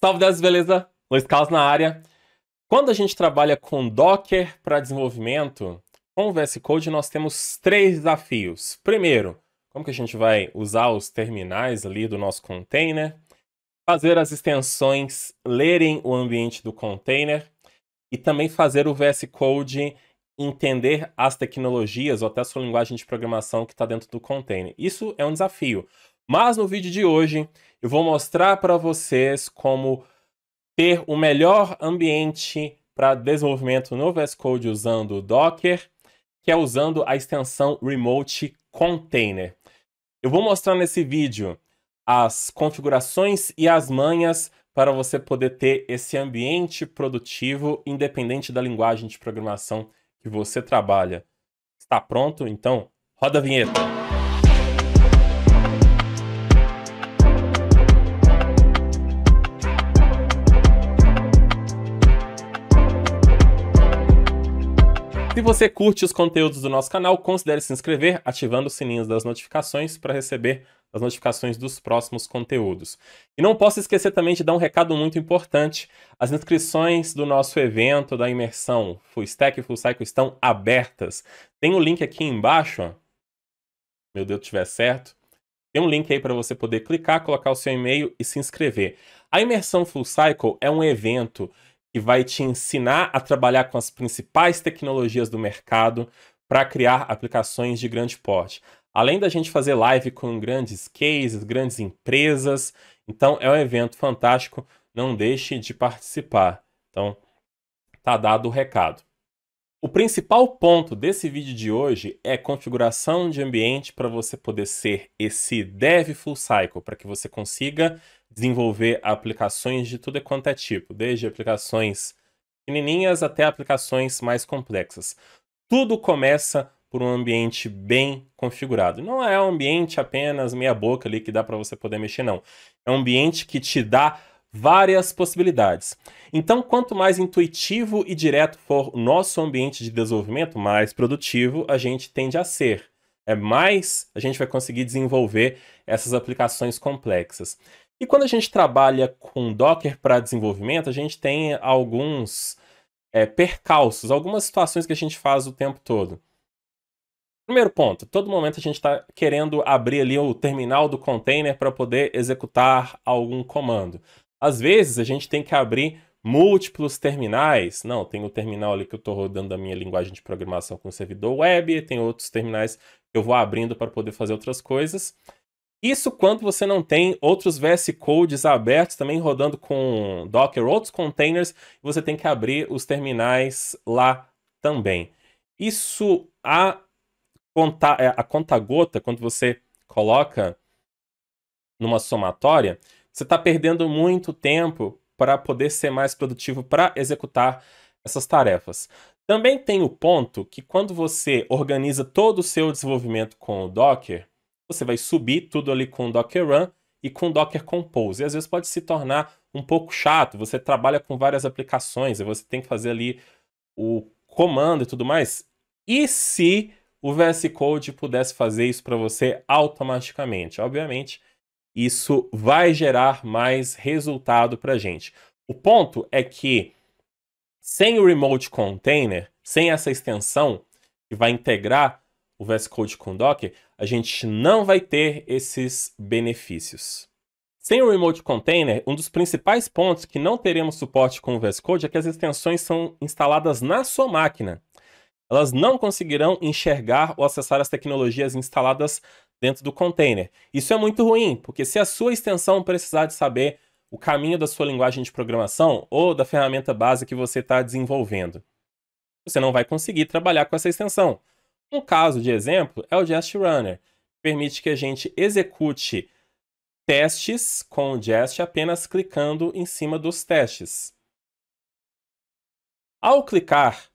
Salve Deus, beleza? Luiz Carlos na área. Quando a gente trabalha com Docker para desenvolvimento, com o VS Code nós temos três desafios. Primeiro, como que a gente vai usar os terminais ali do nosso container, fazer as extensões lerem o ambiente do container e também fazer o VS Code entender as tecnologias ou até a sua linguagem de programação que está dentro do container. Isso é um desafio. Mas no vídeo de hoje eu vou mostrar para vocês como ter o melhor ambiente para desenvolvimento no VS Code usando o Docker, que é usando a extensão Remote Container. Eu vou mostrar nesse vídeo as configurações e as manhas para você poder ter esse ambiente produtivo independente da linguagem de programação que você trabalha. Está pronto? Então, roda a vinheta! Se você curte os conteúdos do nosso canal, considere se inscrever ativando os sininhos das notificações para receber as notificações dos próximos conteúdos. E não posso esquecer também de dar um recado muito importante. As inscrições do nosso evento da imersão Full Stack e Full Cycle estão abertas. Tem o link aqui embaixo, ó. Meu Deus, estiver certo. Tem um link aí para você poder clicar, colocar o seu e-mail e se inscrever. A imersão Full Cycle é um evento que vai te ensinar a trabalhar com as principais tecnologias do mercado para criar aplicações de grande porte. Além da gente fazer live com grandes cases, grandes empresas, então é um evento fantástico, não deixe de participar. Então, tá dado o recado. O principal ponto desse vídeo de hoje é configuração de ambiente para você poder ser esse Dev Full Cycle, para que você consiga desenvolver aplicações de tudo quanto é tipo, desde aplicações pequenininhas até aplicações mais complexas. Tudo começa por um ambiente bem configurado. Não é um ambiente apenas meia boca ali que dá para você poder mexer, não. É um ambiente que te dá várias possibilidades. Então, quanto mais intuitivo e direto for o nosso ambiente de desenvolvimento, mais produtivo a gente tende a ser. Mais a gente vai conseguir desenvolver essas aplicações complexas. E quando a gente trabalha com Docker para desenvolvimento, a gente tem alguns percalços, algumas situações que a gente faz o tempo todo. Primeiro ponto, todo momento a gente está querendo abrir ali o terminal do container para poder executar algum comando. Às vezes a gente tem que abrir múltiplos terminais. Não, tem o terminal ali que eu estou rodando a minha linguagem de programação com o servidor web, tem outros terminais que eu vou abrindo para poder fazer outras coisas. Isso quando você não tem outros VS Codes abertos também rodando com Docker, outros containers, você tem que abrir os terminais lá também. Isso a conta-gota, quando você coloca numa somatória, você está perdendo muito tempo para poder ser mais produtivo para executar essas tarefas. Também tem o ponto que quando você organiza todo o seu desenvolvimento com o Docker, você vai subir tudo ali com o Docker Run e com o Docker Compose. E às vezes pode se tornar um pouco chato, você trabalha com várias aplicações e você tem que fazer ali o comando e tudo mais. E se o VS Code pudesse fazer isso para você automaticamente? Obviamente, isso vai gerar mais resultado para a gente. O ponto é que, sem o Remote Container, sem essa extensão que vai integrar o VS Code com Docker, a gente não vai ter esses benefícios. Sem o Remote Container, um dos principais pontos que não teremos suporte com o VS Code é que as extensões são instaladas na sua máquina. Elas não conseguirão enxergar ou acessar as tecnologias instaladas dentro do container. Isso é muito ruim, porque se a sua extensão precisar de saber o caminho da sua linguagem de programação ou da ferramenta base que você está desenvolvendo, você não vai conseguir trabalhar com essa extensão. Um caso de exemplo é o Jest Runner, que permite que a gente execute testes com o Jest apenas clicando em cima dos testes. Ao clicar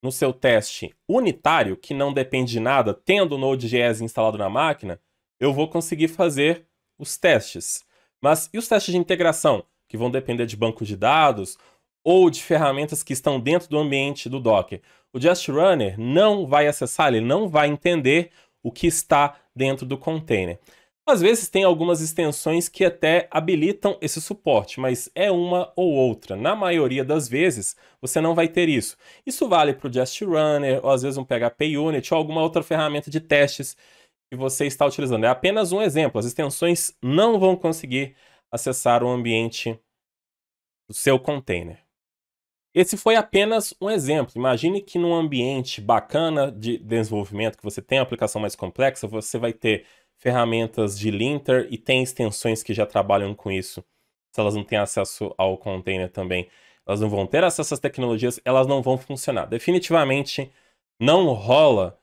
no seu teste unitário, que não depende de nada, tendo o Node.js instalado na máquina, eu vou conseguir fazer os testes. Mas e os testes de integração, que vão depender de banco de dados ou de ferramentas que estão dentro do ambiente do Docker? O Jest Runner não vai acessar, ele não vai entender o que está dentro do container. Às vezes tem algumas extensões que até habilitam esse suporte, mas é uma ou outra. Na maioria das vezes, você não vai ter isso. Isso vale para o Just Runner, ou às vezes um PHP Unit, ou alguma outra ferramenta de testes que você está utilizando. É apenas um exemplo. As extensões não vão conseguir acessar o ambiente do seu container. Esse foi apenas um exemplo. Imagine que num ambiente bacana de desenvolvimento, que você tem uma aplicação mais complexa, você vai ter ferramentas de linter e tem extensões que já trabalham com isso. Se elas não têm acesso ao container também, elas não vão ter acesso às tecnologias, elas não vão funcionar. Definitivamente não rola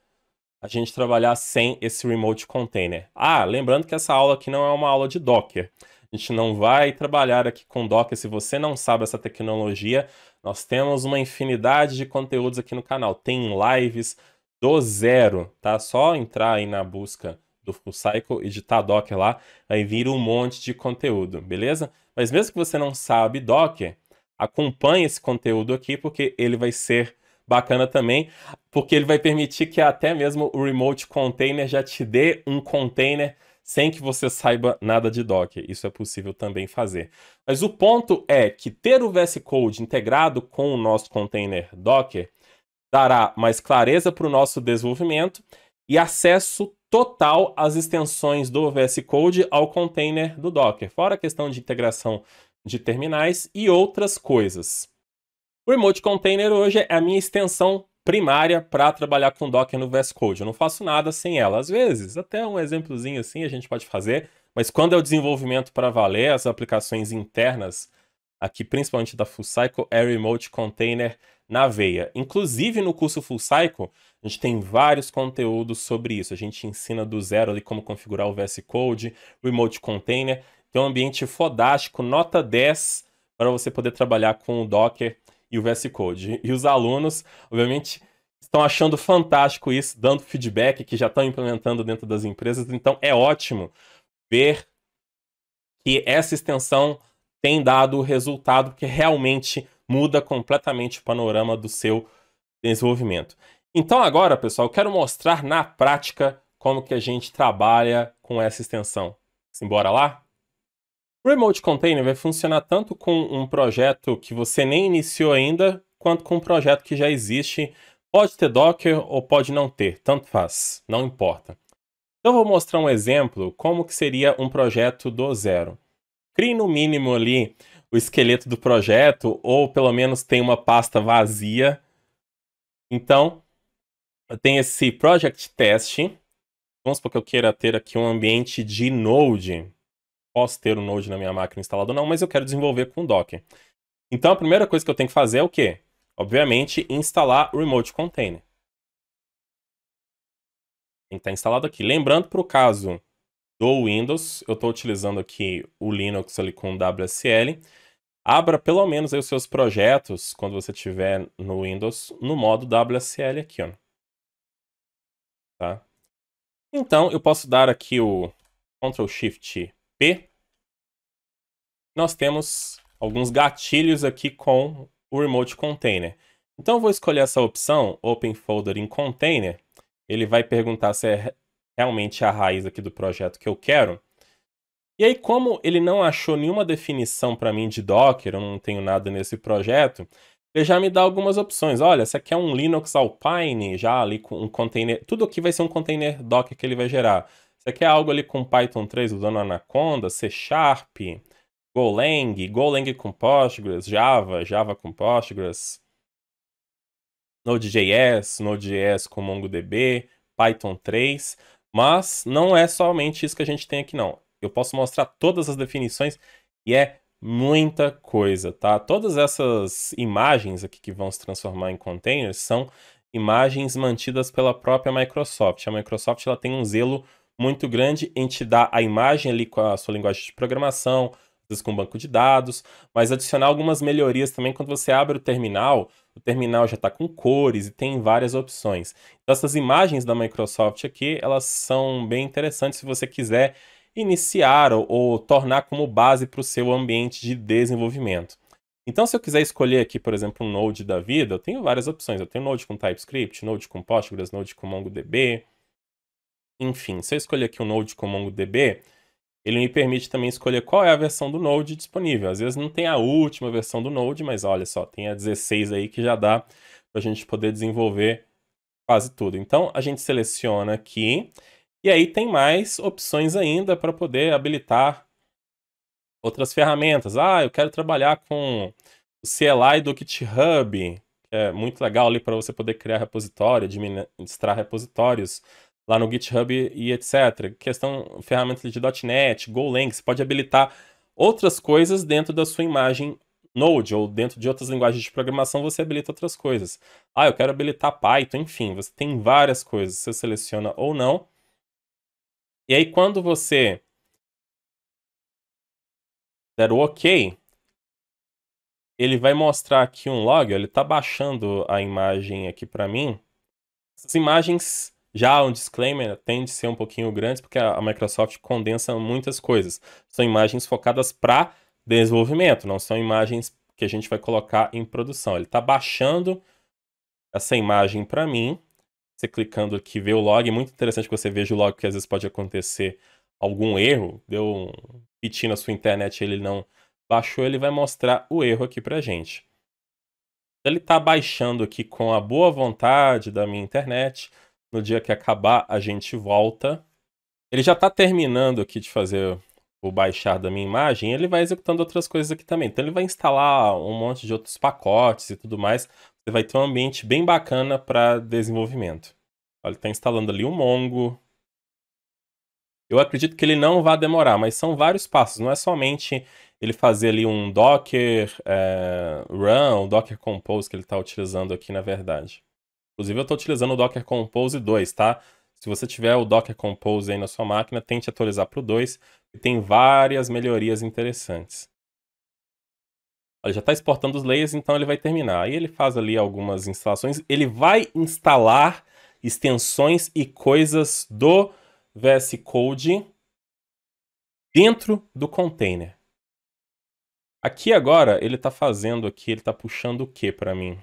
a gente trabalhar sem esse remote container. Ah, lembrando que essa aula aqui não é uma aula de Docker. A gente não vai trabalhar aqui com Docker. Se você não sabe essa tecnologia, nós temos uma infinidade de conteúdos aqui no canal. Tem lives do zero, tá? Só entrar aí na busca do FullCycle e digitar Docker lá, vai vir um monte de conteúdo, beleza? Mas mesmo que você não sabe Docker, acompanhe esse conteúdo aqui, porque ele vai ser bacana também, porque ele vai permitir que até mesmo o Remote Container já te dê um container sem que você saiba nada de Docker. Isso é possível também fazer. Mas o ponto é que ter o VS Code integrado com o nosso container Docker dará mais clareza para o nosso desenvolvimento e acesso total às extensões do VS Code ao container do Docker, fora a questão de integração de terminais e outras coisas. O Remote Container hoje é a minha extensão primária para trabalhar com Docker no VS Code. Eu não faço nada sem ela. Às vezes, até um exemplozinho assim a gente pode fazer, mas quando é o desenvolvimento para valer, as aplicações internas, aqui principalmente da FullCycle, é Remote Container na veia. Inclusive no curso FullCycle, a gente tem vários conteúdos sobre isso. A gente ensina do zero ali como configurar o VS Code, Remote Container. Tem um ambiente fodástico, nota 10, para você poder trabalhar com o Docker e o VS Code. E os alunos, obviamente, estão achando fantástico isso, dando feedback, que já estão implementando dentro das empresas. Então é ótimo ver que essa extensão tem dado resultado, porque realmente muda completamente o panorama do seu desenvolvimento. Então agora, pessoal, eu quero mostrar na prática como que a gente trabalha com essa extensão. Simbora lá? O Remote Container vai funcionar tanto com um projeto que você nem iniciou ainda, quanto com um projeto que já existe. Pode ter Docker ou pode não ter, tanto faz, não importa. Então eu vou mostrar um exemplo como que seria um projeto do zero. Crie no mínimo ali o esqueleto do projeto, ou pelo menos tem uma pasta vazia. Então, eu tenho esse Project Test. Vamos supor que eu queira ter aqui um ambiente de Node. Posso ter o Node na minha máquina instalado ou não, mas eu quero desenvolver com Docker. Então a primeira coisa que eu tenho que fazer é o quê? Obviamente, instalar o Remote Container. Tem que estar instalado aqui. Lembrando, para o caso do Windows, eu estou utilizando aqui o Linux ali com WSL. Abra pelo menos aí os seus projetos, quando você estiver no Windows, no modo WSL aqui, ó. Tá? Então, eu posso dar aqui o Ctrl+Shift+P. Nós temos alguns gatilhos aqui com o Remote Container. Então eu vou escolher essa opção, Open Folder in Container. Ele vai perguntar se é realmente a raiz aqui do projeto que eu quero. E aí, como ele não achou nenhuma definição para mim de Docker, eu não tenho nada nesse projeto, ele já me dá algumas opções. Olha, esse aqui é um Linux Alpine, já ali com um container. Tudo aqui vai ser um container Docker que ele vai gerar. Isso aqui é algo ali com Python 3 usando Anaconda, C#, Golang com Postgres, Java com Postgres, Node.js com MongoDB, Python 3, mas não é somente isso que a gente tem aqui não. Eu posso mostrar todas as definições e é muita coisa, tá? Todas essas imagens aqui que vão se transformar em containers são imagens mantidas pela própria Microsoft. A Microsoft ela tem um zelo muito grande em te dar a imagem ali com a sua linguagem de programação, às vezes com banco de dados, mas adicionar algumas melhorias também quando você abre o terminal já está com cores e tem várias opções. Então essas imagens da Microsoft aqui, elas são bem interessantes se você quiser iniciar ou tornar como base para o seu ambiente de desenvolvimento. Então, se eu quiser escolher aqui, por exemplo, um Node da vida, eu tenho várias opções. Eu tenho Node com TypeScript, Node com Postgres, Node com MongoDB. Enfim, se eu escolher aqui o Node com MongoDB, ele me permite também escolher qual é a versão do Node disponível. Às vezes não tem a última versão do Node, mas olha só, tem a 16 aí que já dá para a gente poder desenvolver quase tudo. Então, a gente seleciona aqui, e aí tem mais opções ainda para poder habilitar outras ferramentas. Ah, eu quero trabalhar com o CLI do GitHub, que é muito legal ali para você poder criar repositório, administrar repositórios lá no GitHub e etc. Questão, ferramentas de .NET, Golang, você pode habilitar outras coisas dentro da sua imagem Node, ou dentro de outras linguagens de programação você habilita outras coisas. Ah, eu quero habilitar Python, enfim, você tem várias coisas, você seleciona ou não. E aí quando você der o OK, ele vai mostrar aqui um log, ele está baixando a imagem aqui para mim. Essas imagens, já um disclaimer, tende a ser um pouquinho grandes, porque a Microsoft condensa muitas coisas. São imagens focadas para desenvolvimento, não são imagens que a gente vai colocar em produção. Ele está baixando essa imagem para mim. Você clicando aqui, vê o log. É muito interessante que você veja o log, porque às vezes pode acontecer algum erro. Deu um piti na sua internet, ele não baixou, ele vai mostrar o erro aqui pra gente. Ele está baixando aqui com a boa vontade da minha internet. No dia que acabar, a gente volta. Ele já está terminando aqui de fazer o baixar da minha imagem. Ele vai executando outras coisas aqui também. Então ele vai instalar um monte de outros pacotes e tudo mais. Você vai ter um ambiente bem bacana para desenvolvimento. Ele está instalando ali o Mongo. Eu acredito que ele não vai demorar, mas são vários passos. Não é somente ele fazer ali um Docker Run, um Docker Compose que ele está utilizando aqui, na verdade. Inclusive, eu estou utilizando o Docker Compose 2, tá? Se você tiver o Docker Compose aí na sua máquina, tente atualizar para o 2, e tem várias melhorias interessantes. Ele já está exportando os layers, então ele vai terminar. Aí ele faz ali algumas instalações. Ele vai instalar extensões e coisas do VS Code dentro do container. Aqui agora, ele está fazendo aqui, ele está puxando o que para mim?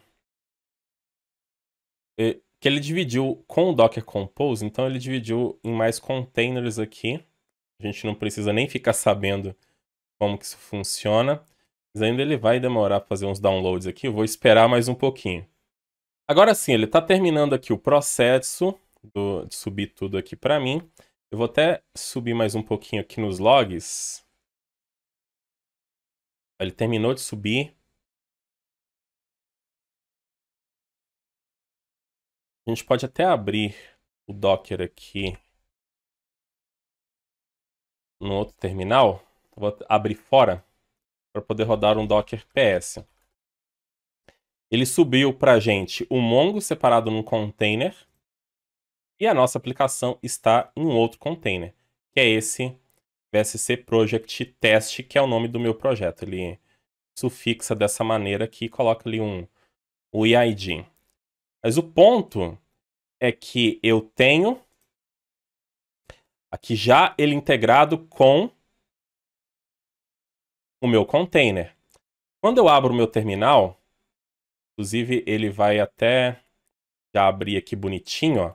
Que ele dividiu com o Docker Compose, então ele dividiu em mais containers aqui. A gente não precisa nem ficar sabendo como que isso funciona. Mas ainda ele vai demorar para fazer uns downloads aqui. Eu vou esperar mais um pouquinho. Agora sim, ele está terminando aqui o processo de subir tudo aqui para mim. Eu vou até subir mais um pouquinho aqui nos logs. Ele terminou de subir. A gente pode até abrir o Docker aqui no outro terminal. Vou abrir fora para poder rodar um Docker PS. Ele subiu para a gente o Mongo separado num container e a nossa aplicação está em um outro container, que é esse VSC Project Test, que é o nome do meu projeto. Ele sufixa dessa maneira aqui e coloca ali o EID. Mas o ponto é que eu tenho aqui já ele integrado com o meu container. Quando eu abro o meu terminal, inclusive ele vai até já abrir aqui bonitinho, ó.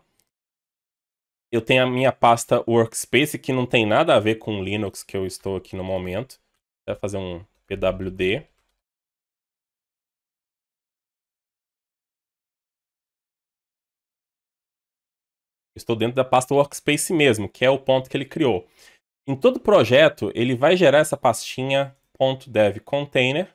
Eu tenho a minha pasta Workspace, que não tem nada a ver com o Linux que eu estou aqui no momento. Vou fazer um pwd. Estou dentro da pasta Workspace mesmo, que é o ponto que ele criou. Em todo projeto, ele vai gerar essa pastinha .dev container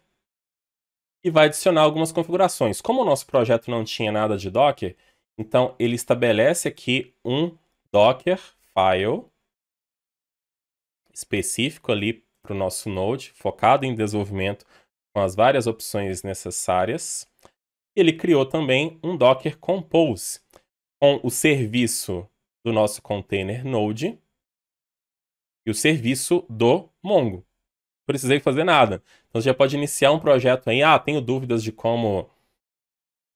e vai adicionar algumas configurações. Como o nosso projeto não tinha nada de Docker, então ele estabelece aqui um Docker file específico ali para o nosso Node, focado em desenvolvimento com as várias opções necessárias. Ele criou também um Docker Compose com o serviço do nosso container Node e o serviço do Mongo. Não precisei fazer nada. Então você já pode iniciar um projeto aí. Ah, tenho dúvidas de como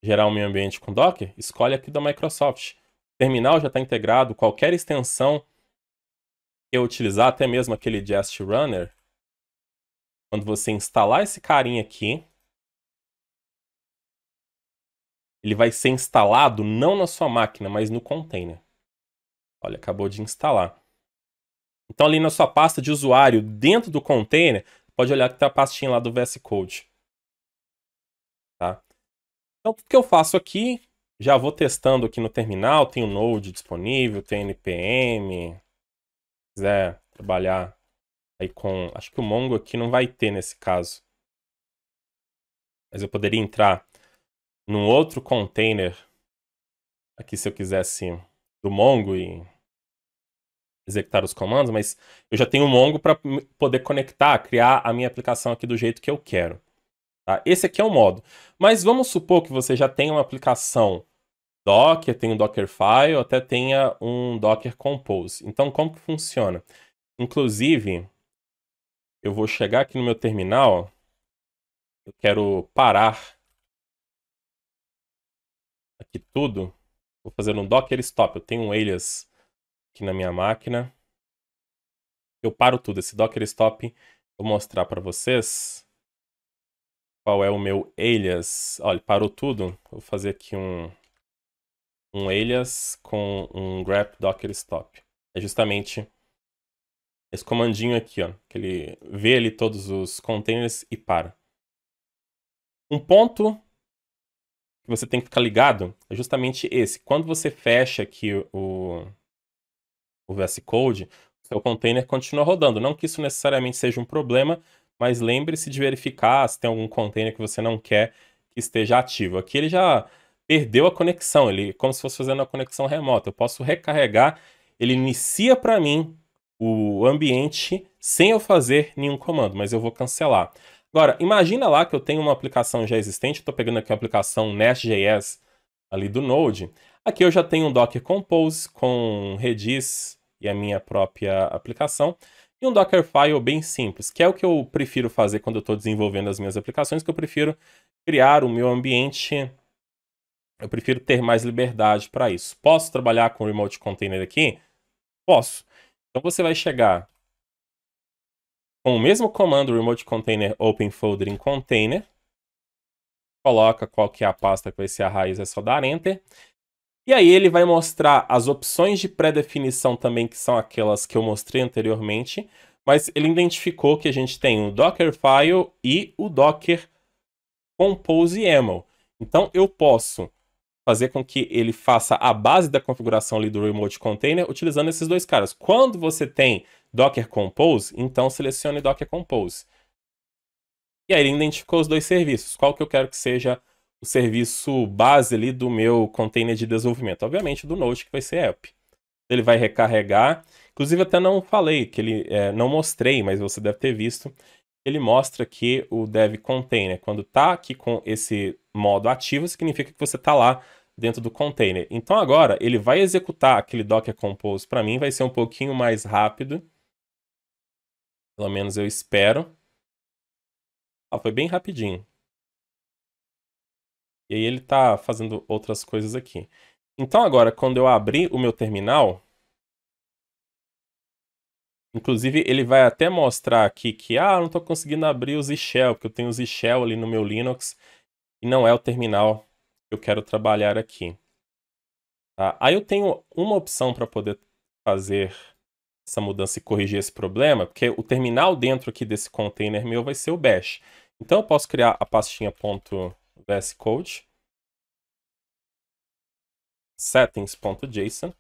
gerar um meio ambiente com Docker? Escolhe aqui da Microsoft. O terminal já está integrado. Qualquer extensão que eu utilizar, até mesmo aquele Jest Runner, quando você instalar esse carinha aqui, ele vai ser instalado não na sua máquina, mas no container. Olha, acabou de instalar. Então, ali na sua pasta de usuário, dentro do container, pode olhar que tem a pastinha lá do VS Code. Tá? Então, o que eu faço aqui? Já vou testando aqui no terminal. Tem o Node disponível, tem NPM. Se quiser trabalhar aí com... Acho que o Mongo aqui não vai ter nesse caso. Mas eu poderia entrar num outro container aqui se eu quisesse do Mongo e executar os comandos, mas eu já tenho o Mongo para poder conectar, criar a minha aplicação aqui do jeito que eu quero. Tá? Esse aqui é o modo. Mas vamos supor que você já tenha uma aplicação Docker, tem um Dockerfile, até tenha um Docker Compose. Então, como que funciona? Inclusive, eu vou chegar aqui no meu terminal, eu quero parar aqui tudo, vou fazer um Docker Stop. Eu tenho um alias aqui na minha máquina. Eu paro tudo. Esse Docker Stop, vou mostrar para vocês qual é o meu alias. Olha, parou tudo. Vou fazer aqui um alias com um grep Docker Stop. É justamente esse comandinho aqui, ó, que ele vê ali todos os containers e para. Um ponto que você tem que ficar ligado é justamente esse. Quando você fecha aqui o VS Code, o seu container continua rodando. Não que isso necessariamente seja um problema, mas lembre-se de verificar se tem algum container que você não quer que esteja ativo. Aqui ele já perdeu a conexão, ele como se fosse fazendo uma conexão remota. Eu posso recarregar, ele inicia para mim o ambiente sem eu fazer nenhum comando, mas eu vou cancelar. Agora, imagina lá que eu tenho uma aplicação já existente, estou pegando aqui a aplicação Nest.js ali do Node. Aqui eu já tenho um Docker Compose com Redis e a minha própria aplicação. E um Dockerfile bem simples, que é o que eu prefiro fazer quando eu estou desenvolvendo as minhas aplicações, que eu prefiro criar o meu ambiente, eu prefiro ter mais liberdade para isso. Posso trabalhar com Remote Container aqui? Posso. Então você vai chegar com o mesmo comando Remote Container Open Folder em Container, coloca qual que é a pasta que vai ser a raiz, é só dar Enter. E aí ele vai mostrar as opções de pré-definição também, que são aquelas que eu mostrei anteriormente, mas ele identificou que a gente tem o Dockerfile e o Docker Compose YAML. Então eu posso fazer com que ele faça a base da configuração ali do Remote Container utilizando esses dois caras. Quando você tem Docker Compose, então selecione Docker Compose. E aí ele identificou os dois serviços. Qual que eu quero que seja o serviço base ali do meu container de desenvolvimento? Obviamente do Node, que vai ser app. Ele vai recarregar. Inclusive até não falei, que ele não mostrei, mas você deve ter visto. Ele mostra que o dev container, quando está aqui com esse modo ativo, significa que você está lá dentro do container. Então agora ele vai executar aquele Docker Compose para mim, vai ser um pouquinho mais rápido. Pelo menos eu espero. Ah, foi bem rapidinho. E aí ele está fazendo outras coisas aqui. Então agora, quando eu abrir o meu terminal, inclusive ele vai até mostrar aqui que não estou conseguindo abrir o Z-Shell, porque eu tenho o Z-Shell ali no meu Linux e não é o terminal que eu quero trabalhar aqui. Tá? Aí eu tenho uma opção para poder fazer essa mudança e corrigir esse problema, porque o terminal dentro aqui desse container meu vai ser o bash. Então eu posso criar a pastinha .vscode settings.json.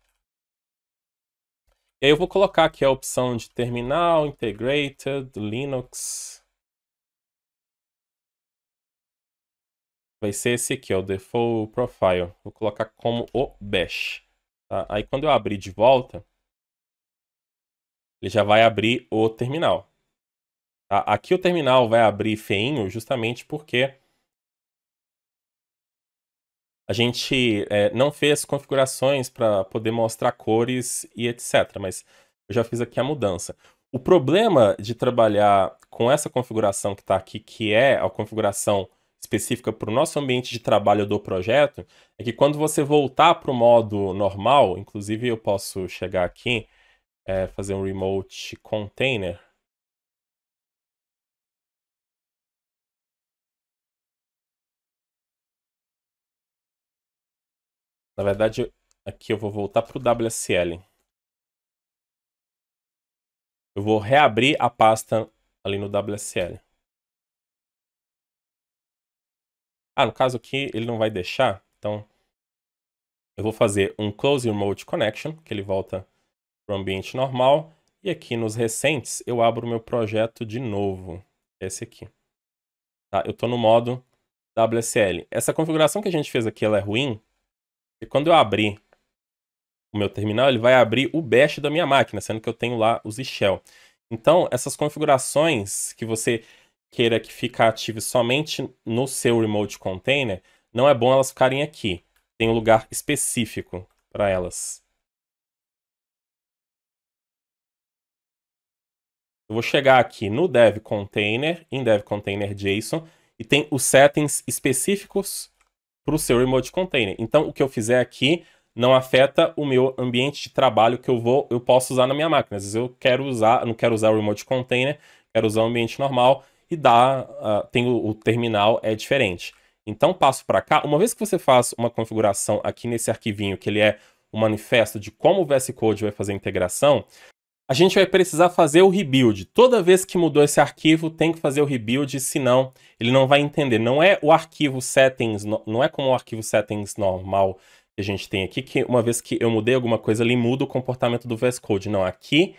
E aí eu vou colocar aqui a opção de terminal, integrated, Linux. Vai ser esse aqui, o default profile. Vou colocar como o bash. Tá? Aí quando eu abrir de volta, ele já vai abrir o terminal. Tá? Aqui o terminal vai abrir feinho justamente porque a gente não fez configurações para poder mostrar cores e etc. Mas eu já fiz aqui a mudança. O problema de trabalhar com essa configuração que está aqui, que é a configuração específica para o nosso ambiente de trabalho do projeto, é que quando você voltar para o modo normal, inclusive eu posso chegar aqui, fazer um remote container. Na verdade, aqui eu vou voltar para o WSL. eu vou reabrir a pasta ali no WSL. Ah, no caso aqui ele não vai deixar, então eu vou fazer um Close Remote Connection, que ele volta para o ambiente normal. E aqui nos recentes eu abro o meu projeto de novo, esse aqui. Tá? Eu estou no modo WSL. Essa configuração que a gente fez aqui ela é ruim, e quando eu abrir o meu terminal, ele vai abrir o bash da minha máquina, sendo que eu tenho lá os shell. Então, essas configurações que você queira que fique ative somente no seu remote container, não é bom elas ficarem aqui. Tem um lugar específico para elas. Eu vou chegar aqui no dev container, em dev container JSON, e tem os settings específicos para o seu remote container. Então, o que eu fizer aqui não afeta o meu ambiente de trabalho que eu posso usar na minha máquina. Às vezes eu não quero usar o remote container, quero usar o ambiente normal e tem o terminal é diferente. Então, passo para cá. Uma vez que você faz uma configuração aqui nesse arquivinho, que ele é o manifesto de como o VS Code vai fazer a integração, a gente vai precisar fazer o rebuild. Toda vez que mudou esse arquivo, tem que fazer o rebuild, senão ele não vai entender. Não é o arquivo settings, não é como o arquivo settings normal que a gente tem aqui, que uma vez que eu mudei alguma coisa, ele muda o comportamento do VS Code. Não, aqui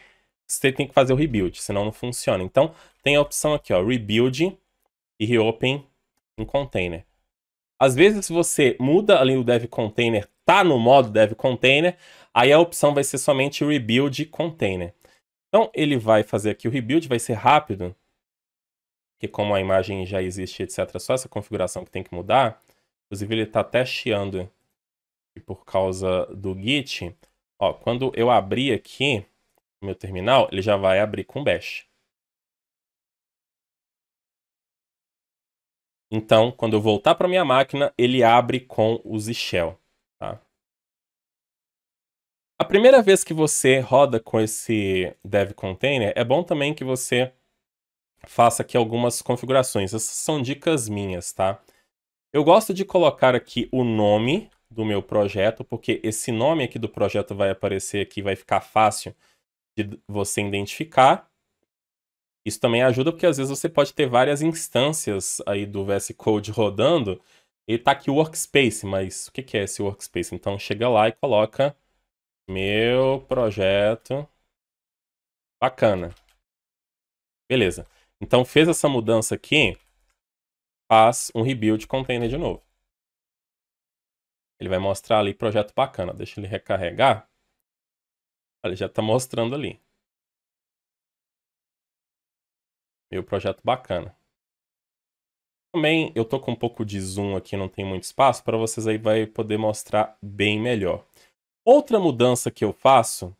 você tem que fazer o rebuild, senão não funciona. Então, tem a opção aqui, ó, rebuild e reopen em container. Às vezes, se você muda ali o dev container, tá no modo dev container, aí a opção vai ser somente rebuild container. Então, ele vai fazer aqui o rebuild, vai ser rápido, porque como a imagem já existe, etc., só essa configuração que tem que mudar. Inclusive, ele está até chiando por causa do Git. Ó, quando eu abrir aqui o meu terminal, ele já vai abrir com bash. Então, quando eu voltar para minha máquina, ele abre com os shell. Tá? A primeira vez que você roda com esse dev container, é bom também que você faça aqui algumas configurações. Essas são dicas minhas, tá? Eu gosto de colocar aqui o nome do meu projeto, porque esse nome aqui do projeto vai aparecer aqui, vai ficar fácil de você identificar. Isso também ajuda porque às vezes você pode ter várias instâncias aí do VS Code rodando e tá aqui o workspace, mas o que é esse workspace? Então chega lá e coloca meu projeto bacana. Beleza. Então fez essa mudança aqui, faz um rebuild container de novo. Ele vai mostrar ali projeto bacana. Deixa ele recarregar. Ele já está mostrando ali. Meu projeto bacana. Também eu tô com um pouco de zoom aqui, não tem muito espaço. Para vocês aí vai poder mostrar bem melhor. Outra mudança que eu faço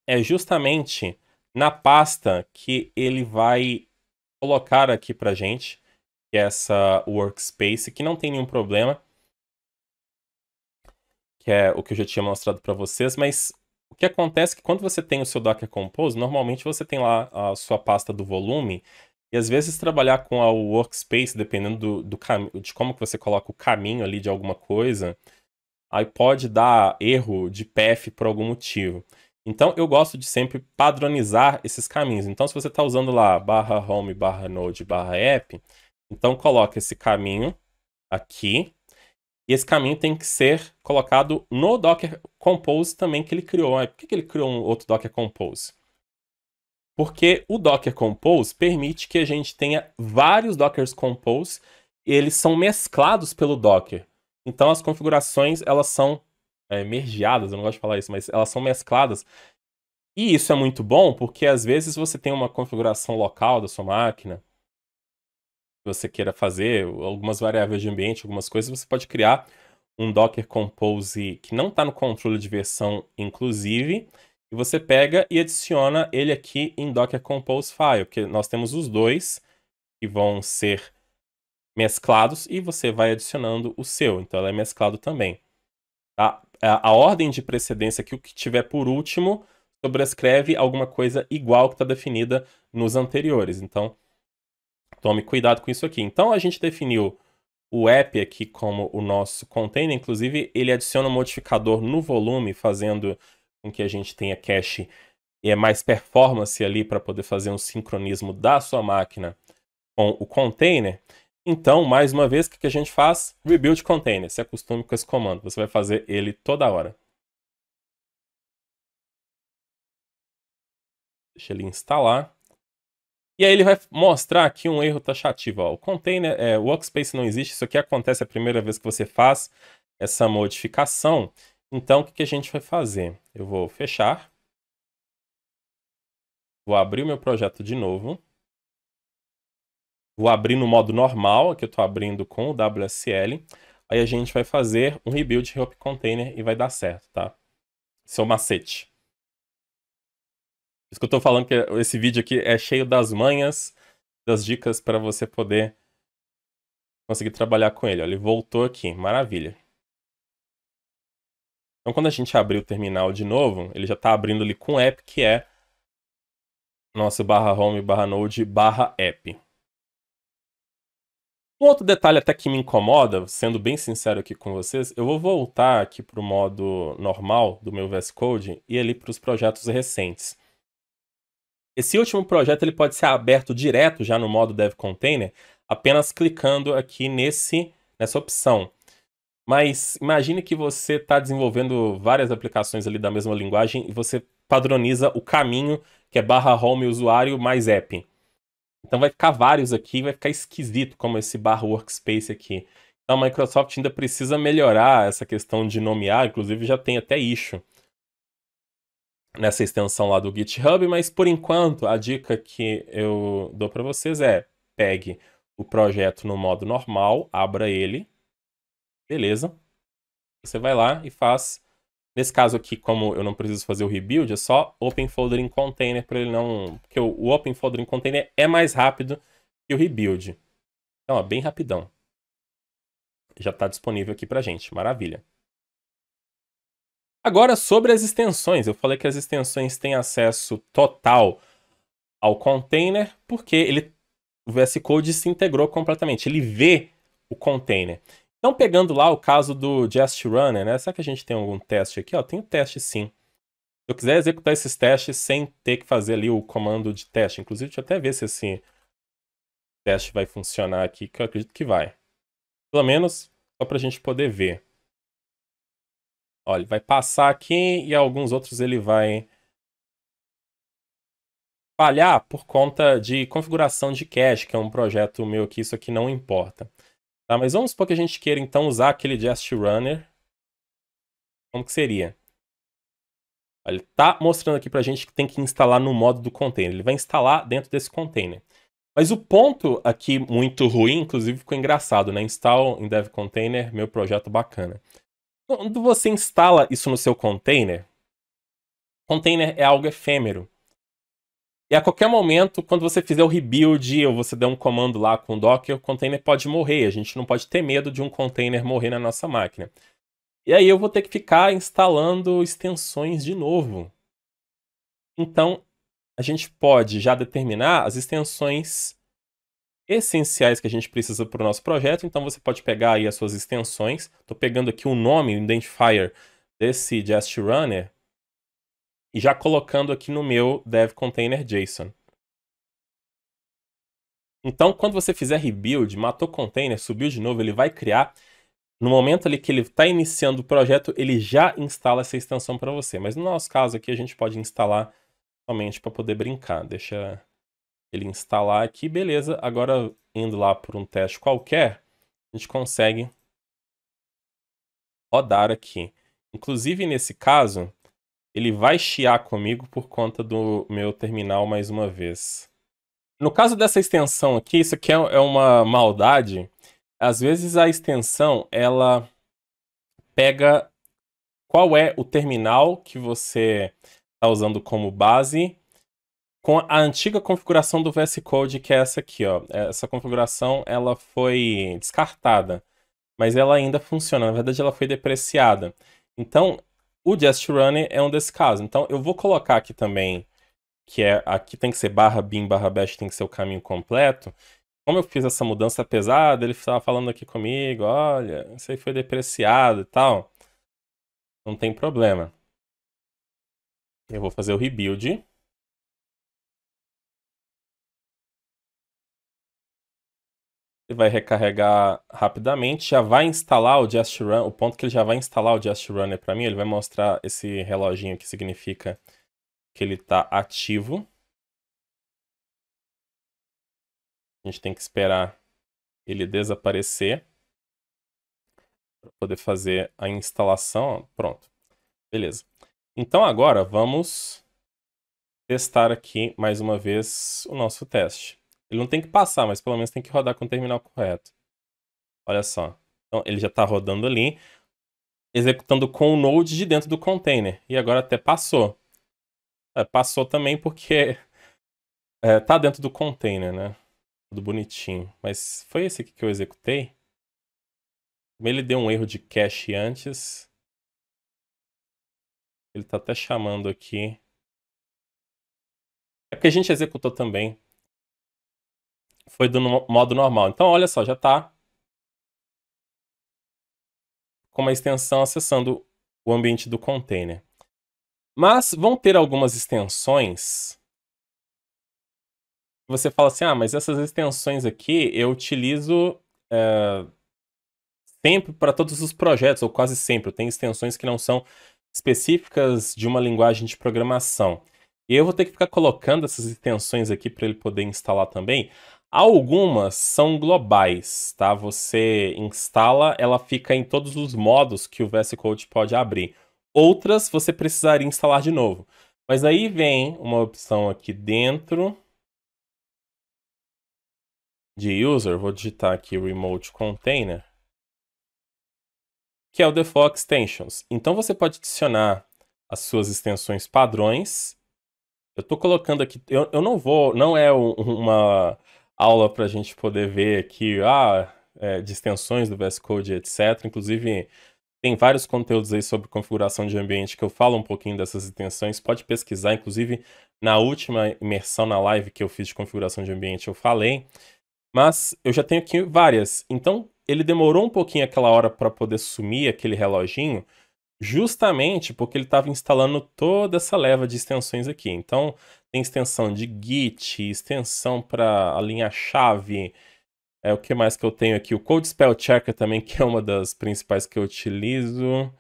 é justamente na pasta que ele vai colocar aqui pra gente. Que é essa workspace, que não tem nenhum problema. Que é o que eu já tinha mostrado para vocês, mas o que acontece é que quando você tem o seu Docker Compose, normalmente você tem lá a sua pasta do volume, e às vezes trabalhar com a workspace, dependendo de como que você coloca o caminho ali de alguma coisa, aí pode dar erro de path por algum motivo. Então eu gosto de sempre padronizar esses caminhos. Então se você está usando lá /home, /node, /app, então coloca esse caminho aqui, e esse caminho tem que ser colocado no Docker Compose também que ele criou. Por que ele criou um outro Docker Compose? Porque o Docker Compose permite que a gente tenha vários Docker Compose e eles são mesclados pelo Docker. Então as configurações, elas são mergeadas, eu não gosto de falar isso, mas elas são mescladas. E isso é muito bom porque às vezes você tem uma configuração local da sua máquina, você queira fazer, algumas variáveis de ambiente, algumas coisas, você pode criar um Docker Compose que não está no controle de versão inclusive, e você pega e adiciona ele aqui em Docker Compose File, porque nós temos os dois que vão ser mesclados e você vai adicionando o seu, então ela é mesclado também. Tá? A ordem de precedência aqui, o que tiver por último, sobrescreve alguma coisa igual que está definida nos anteriores. Então, tome cuidado com isso aqui. Então, a gente definiu o app aqui como o nosso container. Inclusive, ele adiciona um modificador no volume, fazendo com que a gente tenha cache e é mais performance ali para poder fazer um sincronismo da sua máquina com o container, então, mais uma vez, o que a gente faz? Rebuild container. Se acostume com esse comando. Você vai fazer ele toda hora. Deixa ele instalar. E aí ele vai mostrar aqui um erro taxativo. Ó. O container, o workspace não existe. Isso aqui acontece a primeira vez que você faz essa modificação. Então, o que a gente vai fazer? Eu vou fechar. Vou abrir o meu projeto de novo. Vou abrir no modo normal. Aqui eu estou abrindo com o WSL. Aí a gente vai fazer um rebuild Help Container e vai dar certo, tá? Esse é o macete. Por isso que eu tô falando que esse vídeo aqui é cheio das manhas, das dicas para você poder conseguir trabalhar com ele. Ó, ele voltou aqui, maravilha. Então quando a gente abrir o terminal de novo, ele já está abrindo ali com o app, que é nosso /home /node /app. Um outro detalhe até que me incomoda, sendo bem sincero aqui com vocês, eu vou voltar aqui para o modo normal do meu VS Code e ali para os projetos recentes. Esse último projeto ele pode ser aberto direto já no modo Dev Container, apenas clicando aqui nessa opção. Mas imagine que você está desenvolvendo várias aplicações ali da mesma linguagem e você padroniza o caminho que é /home usuário mais app. Então vai ficar vários aqui, vai ficar esquisito como esse /workspace aqui. Então a Microsoft ainda precisa melhorar essa questão de nomear, inclusive já tem até issue nessa extensão lá do GitHub, mas por enquanto a dica que eu dou para vocês é: pegue o projeto no modo normal, abra ele, beleza? Você vai lá e faz. Nesse caso aqui, como eu não preciso fazer o rebuild, é só Open Folder in Container para ele não. Porque o Open Folder in Container é mais rápido que o rebuild. Então, ó, bem rapidão. Já está disponível aqui pra gente, maravilha. Agora, sobre as extensões. Eu falei que as extensões têm acesso total ao container, porque o VS Code se integrou completamente. Ele vê o container. Então, pegando lá o caso do Just Runner, né? Será que a gente tem algum teste aqui? Ó, tem um teste sim. Se eu quiser executar esses testes sem ter que fazer ali o comando de teste. Inclusive, deixa eu até ver se esse teste vai funcionar aqui, que eu acredito que vai. Pelo menos, só para a gente poder ver. Olha, ele vai passar aqui e alguns outros ele vai falhar por conta de configuração de cache, que é um projeto meu aqui, isso aqui não importa. Tá, mas vamos supor que a gente queira então usar aquele Just Runner. Como que seria? Ele está mostrando aqui pra gente que tem que instalar no modo do container. Ele vai instalar dentro desse container. Mas o ponto aqui muito ruim, inclusive ficou engraçado, né? Install em Dev Container, meu projeto bacana. Quando você instala isso no seu container é algo efêmero. E a qualquer momento, quando você fizer o rebuild ou você der um comando lá com o Docker, o container pode morrer. A gente não pode ter medo de um container morrer na nossa máquina. E aí eu vou ter que ficar instalando extensões de novo. Então, a gente pode já determinar as extensões essenciais que a gente precisa para o nosso projeto. Então, você pode pegar aí as suas extensões. Estou pegando aqui o nome, o identifier desse Just Runner e já colocando aqui no meu Dev Container JSON. Então, quando você fizer rebuild, matou o container, subiu de novo, ele vai criar. No momento ali que ele está iniciando o projeto, ele já instala essa extensão para você. Mas no nosso caso aqui, a gente pode instalar somente para poder brincar. Deixa ele instalar aqui, beleza. Agora, indo lá por um teste qualquer, a gente consegue rodar aqui. Inclusive, nesse caso, ele vai chiar comigo por conta do meu terminal mais uma vez. No caso dessa extensão aqui, isso aqui é uma maldade. Às vezes a extensão, ela pega qual é o terminal que você está usando como base com a antiga configuração do VS Code, que é essa aqui, ó. Essa configuração, ela foi descartada, mas ela ainda funciona. Na verdade, ela foi depreciada. Então, o Just Runner é um desses casos. Então, eu vou colocar aqui também, que aqui tem que ser /bin/bash, tem que ser o caminho completo. Como eu fiz essa mudança pesada, ele estava falando aqui comigo, olha, isso aí foi depreciado e tal. Não tem problema. Eu vou fazer o rebuild. Ele vai recarregar rapidamente, já vai instalar o Just Run, o ponto que ele já vai instalar o Just Runner para mim, ele vai mostrar esse reloginho que significa que ele está ativo. A gente tem que esperar ele desaparecer para poder fazer a instalação. Pronto, beleza. Então agora vamos testar aqui mais uma vez o nosso teste. Ele não tem que passar, mas pelo menos tem que rodar com o terminal correto. Olha só. Então ele já está rodando ali, executando com o Node de dentro do container. E agora até passou. Passou também porque tá dentro do container, né? Tudo bonitinho. Mas foi esse aqui que eu executei. Ele deu um erro de cache antes. Ele tá até chamando aqui. É porque a gente executou também. Foi do modo normal. Então, olha só, já tá com uma extensão acessando o ambiente do container. Mas vão ter algumas extensões. Você fala assim, mas essas extensões aqui eu utilizo sempre para todos os projetos, ou quase sempre. Eu tenho extensões que não são específicas de uma linguagem de programação. E eu vou ter que ficar colocando essas extensões aqui para ele poder instalar também. Algumas são globais, tá? Você instala, ela fica em todos os modos que o VS Code pode abrir. Outras você precisaria instalar de novo. Mas aí vem uma opção aqui dentro de User, vou digitar aqui Remote Container, que é o Default Extensions. Então você pode adicionar as suas extensões padrões. Eu estou colocando aqui, eu não vou, não é uma aula para a gente poder ver aqui, de extensões do VS Code, etc. Inclusive, tem vários conteúdos aí sobre configuração de ambiente que eu falo um pouquinho dessas extensões. Pode pesquisar, inclusive na última imersão na live que eu fiz de configuração de ambiente eu falei. Mas eu já tenho aqui várias. Então, ele demorou um pouquinho aquela hora para poder sumir aquele reloginho, justamente porque ele estava instalando toda essa leva de extensões aqui. Então, tem extensão de Git, extensão para a linha-chave. O que mais que eu tenho aqui? O Code Spell Checker também, que é uma das principais que eu utilizo.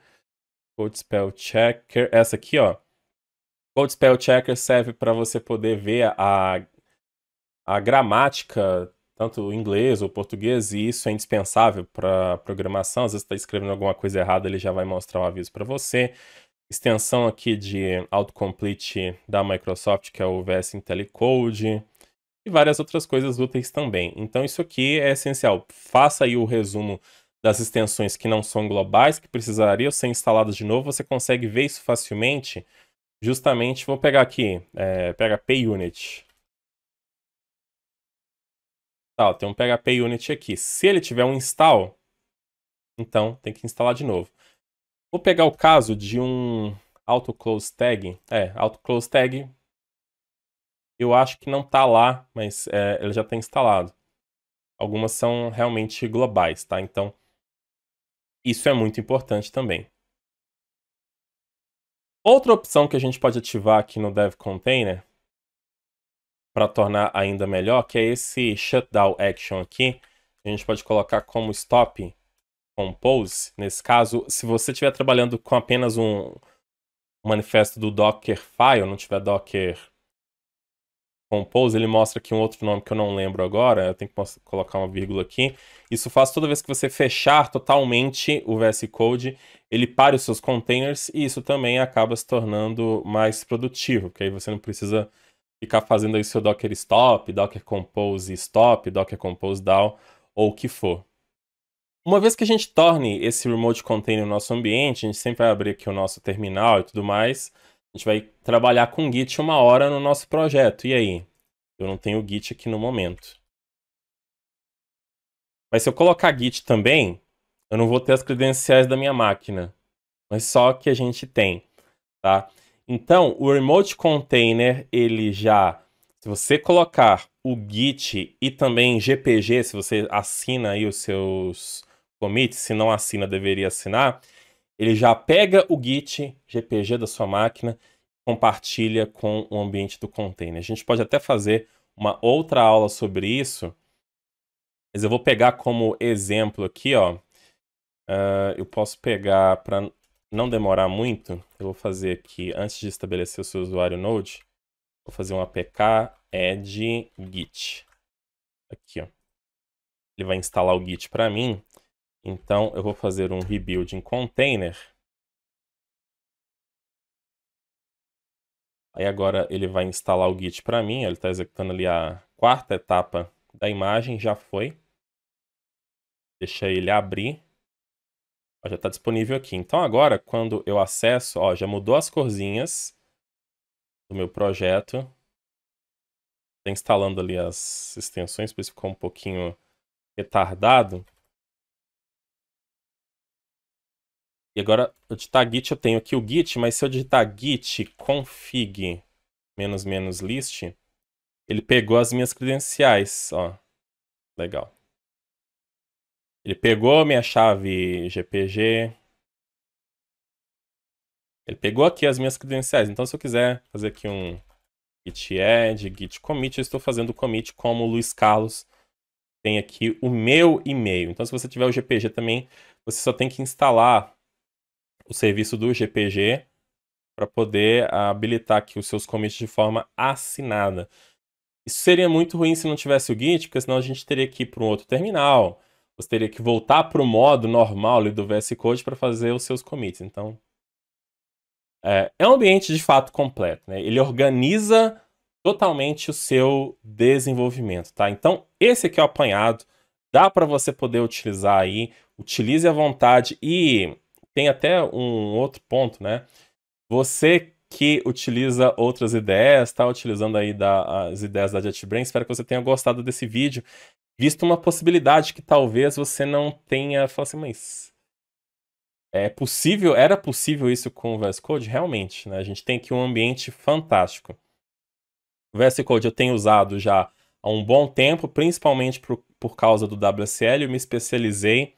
Code Spell Checker. Essa aqui, ó. Code Spell Checker serve para você poder ver a gramática, tanto o inglês ou o português, e isso é indispensável para programação. Às vezes está escrevendo alguma coisa errada, ele já vai mostrar um aviso para você. Extensão aqui de autocomplete da Microsoft, que é o VS IntelliCode, e várias outras coisas úteis também. Então isso aqui é essencial. Faça aí o resumo das extensões que não são globais, que precisariam ser instaladas de novo. Você consegue ver isso facilmente. Justamente, vou pegar aqui, PHP Unit. Tá, tem um PHP Unit aqui. Se ele tiver um install, então tem que instalar de novo. Vou pegar o caso de um autoclose tag. Autoclose tag eu acho que não tá lá, mas ele já está instalado. Algumas são realmente globais, tá? Então, isso é muito importante também. Outra opção que a gente pode ativar aqui no Dev Container, para tornar ainda melhor, que é esse Shutdown Action aqui. A gente pode colocar como Stop Compose. Nesse caso, se você estiver trabalhando com apenas um manifesto do Dockerfile, não tiver Docker Compose, ele mostra aqui um outro nome que eu não lembro agora, eu tenho que colocar uma vírgula aqui. Isso faz toda vez que você fechar totalmente o VS Code, ele para os seus containers, e isso também acaba se tornando mais produtivo, porque aí você não precisa ficar fazendo aí seu Docker Stop, Docker Compose Stop, Docker Compose Down, ou o que for. Uma vez que a gente torne esse remote container no nosso ambiente, a gente sempre vai abrir aqui o nosso terminal e tudo mais. A gente vai trabalhar com Git 1 hora no nosso projeto. E aí? Eu não tenho Git aqui no momento. Mas se eu colocar Git também, eu não vou ter as credenciais da minha máquina. Mas só que a gente tem, tá? Então, o remote container, ele já... Se você colocar o Git e também GPG, se você assina aí os seus commits, se não assina, deveria assinar, ele já pega o Git GPG da sua máquina, compartilha com o ambiente do container. A gente pode até fazer uma outra aula sobre isso, Mas eu vou pegar como exemplo aqui, ó. Eu posso pegar, para não demorar muito, eu vou fazer aqui, antes de estabelecer o seu usuário Node, vou fazer um apk add git. Aqui, ó. Ele vai instalar o git para mim. Então, eu vou fazer um rebuild em container. Aí agora ele vai instalar o git para mim. Ele está executando ali a quarta etapa da imagem, já foi. Deixa ele abrir. Ó, já está disponível aqui. Então agora, quando eu acesso, ó, já mudou as corzinhas do meu projeto. Está instalando ali as extensões, por isso ficou um pouquinho retardado. E agora, eu digitar git, eu tenho aqui o git, mas se eu digitar git config -- list, ele pegou as minhas credenciais, ó. Legal. Ele pegou minha chave GPG. Ele pegou aqui as minhas credenciais. Então, se eu quiser fazer aqui um git add, git commit, eu estou fazendo o commit como o Luiz Carlos tem aqui o meu e-mail. Então, se você tiver o GPG também, você só tem que instalar o serviço do GPG para poder habilitar aqui os seus commits de forma assinada. Isso seria muito ruim se não tivesse o Git, porque senão a gente teria que ir para um outro terminal. Você teria que voltar para o modo normal ali do VS Code para fazer os seus commits. Então, é um ambiente de fato completo, né? Ele organiza totalmente o seu desenvolvimento, tá? Então, esse aqui é o apanhado. Dá para você poder utilizar aí. Utilize à vontade. E tem até um outro ponto, né? Você que utiliza outras ideias, está utilizando aí as ideias da JetBrains, espero que você tenha gostado desse vídeo, visto uma possibilidade que talvez você não tenha falado assim, mas era possível isso com o VS Code? Realmente, né? A gente tem aqui um ambiente fantástico. O VS Code eu tenho usado já há um bom tempo, principalmente por causa do WSL, eu me especializei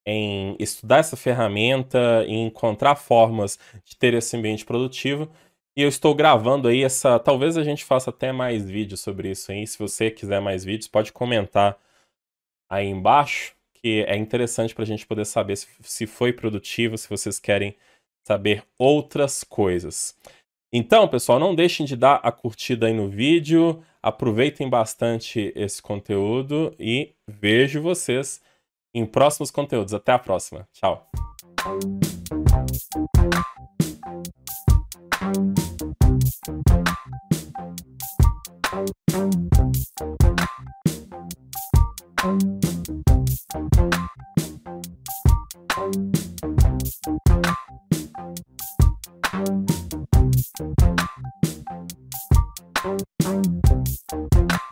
em estudar essa ferramenta, em encontrar formas de ter esse ambiente produtivo. E eu estou gravando aí talvez a gente faça até mais vídeos sobre isso aí. Se você quiser mais vídeos, pode comentar aí embaixo, que é interessante para a gente poder saber se foi produtivo, se vocês querem saber outras coisas. Então, pessoal, não deixem de dar a curtida aí no vídeo, aproveitem bastante esse conteúdo e vejo vocês em próximos conteúdos. Até a próxima. Tchau.